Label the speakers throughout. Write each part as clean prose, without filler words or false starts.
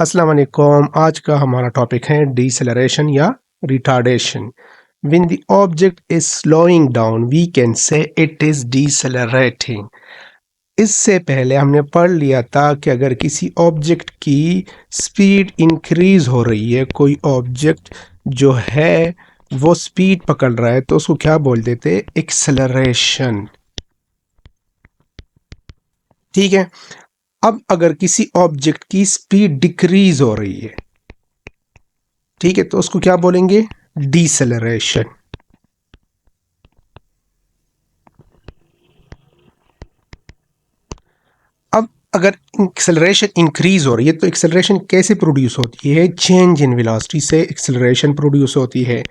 Speaker 1: अस्सलाम वालेकुम। आज का हमारा टॉपिक है डिसेलरेशन या retardation. When the object is slowing down we can say it is decelerating. इससे पहले हमने पढ़ लिया था कि अगर किसी ऑब्जेक्ट की स्पीड इंक्रीज हो रही है, कोई ऑब्जेक्ट जो है वो स्पीड पकड़ रहा है, तो उसको क्या बोल देते हैं? एक्सेलरेशन। ठीक है। अब अगर किसी ऑब्जेक्ट की स्पीड डिक्रीज हो रही है, ठीक है, तो उसको क्या बोलेंगे? डिसेलरेशन। अब अगर एक्सेलरेशन इंक्रीज हो रही है तो एक्सेलरेशन कैसे प्रोड्यूस होती है? चेंज इन वेलोसिटी से एक्सेलरेशन प्रोड्यूस होती है,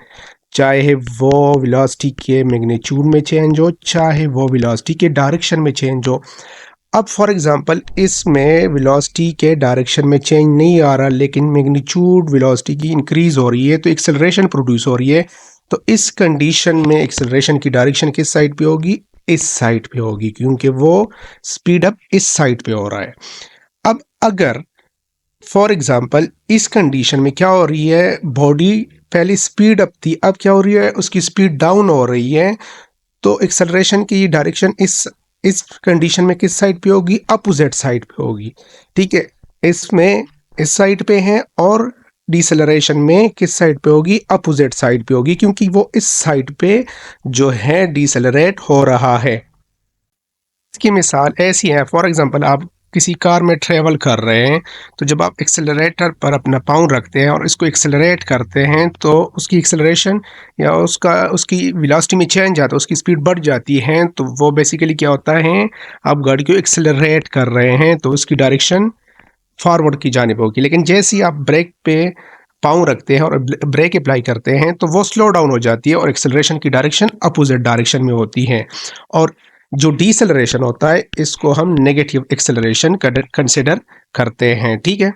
Speaker 1: चाहे वो वेलोसिटी के मैग्नीट्यूड में चेंज हो, चाहे वो वेलोसिटी के डायरेक्शन में चेंज हो। अब फॉर एग्जांपल इसमें वेलोसिटी के डायरेक्शन में चेंज नहीं आ रहा, लेकिन मैग्नीट्यूड वेलोसिटी की इंक्रीज हो रही है, तो एक्सेलरेशन प्रोड्यूस हो रही है। तो इस कंडीशन में एक्सेलरेशन की डायरेक्शन किस साइड पे होगी? इस साइड पे होगी, क्योंकि वो स्पीड अप इस साइड पे हो रहा है। अब अगर फॉर एग्जांपल इस कंडीशन में क्या हो रही है? बॉडी पहले स्पीड अप थी, अब क्या हो रही है? उसकी स्पीड डाउन हो रही है। तो एक्सेलरेशन की डायरेक्शन इस कंडीशन में किस साइड पे होगी? अपोजिट साइड पे होगी। ठीक है, इसमें इस साइड पे है, और डिसेलरेशन में किस साइड पे होगी? अपोजिट साइड पे होगी, क्योंकि वो इस साइड पे जो है डिसेलरेट हो रहा है। इसकी मिसाल ऐसी है, फॉर एग्जांपल आप किसी कार में ट्रेवल कर रहे हैं, तो जब आप एक्सेलरेटर पर अपना पाँव रखते हैं और इसको एक्सेलरेट करते हैं, तो उसकी एक्सेलरेशन या उसकी वेलोसिटी में चेंज आता है, उसकी स्पीड बढ़ जाती है। तो वो बेसिकली क्या होता है? आप गाड़ी को एक्सेलरेट कर रहे हैं, तो उसकी डायरेक्शन फॉरवर्ड की जानिब होगी। लेकिन जैसे ही आप ब्रेक पे पाँव रखते हैं और ब्रेक अप्लाई करते हैं, तो वो स्लो डाउन हो जाती है और एक्सेलरेशन की डायरेक्शन अपोजिट डायरेक्शन में होती है। और जो डिसेलरेशन होता है, इसको हम नेगेटिव एक्सेलरेशन कंसिडर करते हैं। ठीक है।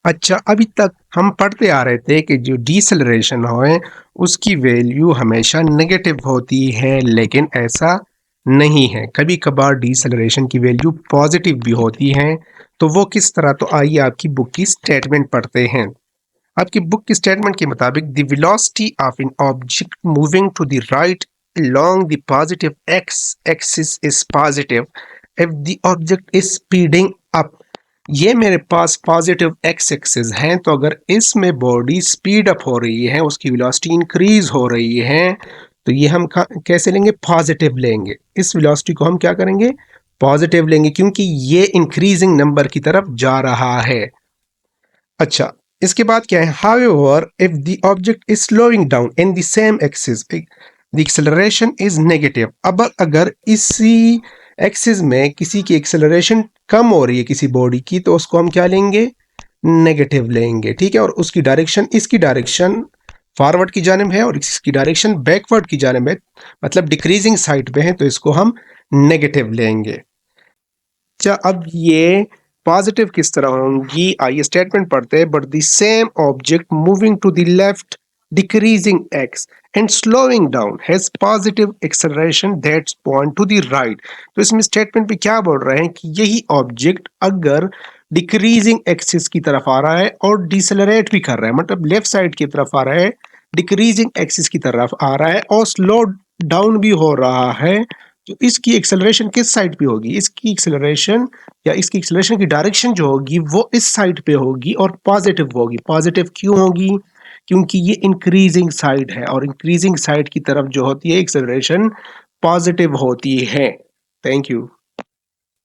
Speaker 1: अच्छा, अभी तक हम पढ़ते आ रहे थे कि जो डिसेलरेशन है उसकी वैल्यू हमेशा नेगेटिव होती है, लेकिन ऐसा नहीं है। कभी कभार डिसेलरेशन की वैल्यू पॉजिटिव भी होती है। तो वो किस तरह? तो आइए आपकी बुक की स्टेटमेंट पढ़ते हैं। आपकी बुक की स्टेटमेंट के मुताबिक the velocity of an object moving to the right along the positive x axis is positive if the object is speeding up। ये मेरे पास पॉजिटिव एक्स एक्सिस है, तो अगर इसमें बॉडी स्पीड अप हो रही है, उसकी वेलोसिटी इंक्रीज हो रही है, तो ये हम कैसे लेंगे? पॉजिटिव लेंगे। इस वेलोसिटी को हम क्या करेंगे? पॉजिटिव लेंगे, क्योंकि ये इंक्रीजिंग नंबर की तरफ जा रहा है। अच्छा, इसके बाद क्या है? However if the object is slowing down in the same axis the acceleration is negative. अब अगर इसी एक्सिस में किसी की एक्सेलरेशन कम हो रही है किसी बॉडी की, तो उसको हम क्या लेंगे? नेगेटिव लेंगे। ठीक है। और उसकी डायरेक्शन, इसकी डायरेक्शन फॉरवर्ड की जानिब है और इसकी डायरेक्शन बैकवर्ड की जानिब है, मतलब डिक्रीजिंग साइड पे है, तो इसको हम नेगेटिव लेंगे। अच्छा, अब ये पॉजिटिव किस तरह होंगी? आइए स्टेटमेंट पढ़ते हैं। But the same object moving to the left decreasing X and slowing down has positive acceleration that's point to the right. तो इसमें स्टेटमेंट पे क्या बोल रहे हैं कि यही ऑब्जेक्ट अगर डिक्रीजिंग एक्सिस की तरफ आ रहा है और डिसेलरेट भी कर रहा है, मतलब लेफ्ट साइड की तरफ आ रहा है, डिक्रीजिंग एक्सिस की तरफ आ रहा है और स्लो डाउन भी हो रहा है, तो इसकी एक्सेलरेशन किस साइड पे होगी? इसकी एक्सेलरेशन या इसकी एक्सेलरेशन की डायरेक्शन जो होगी वो इस साइड पे होगी और पॉजिटिव होगी। पॉजिटिव क्यों होगी? क्योंकि ये इंक्रीजिंग साइड है, और इंक्रीजिंग साइड की तरफ जो होती है एक्सेलरेशन पॉजिटिव होती है। Thank you.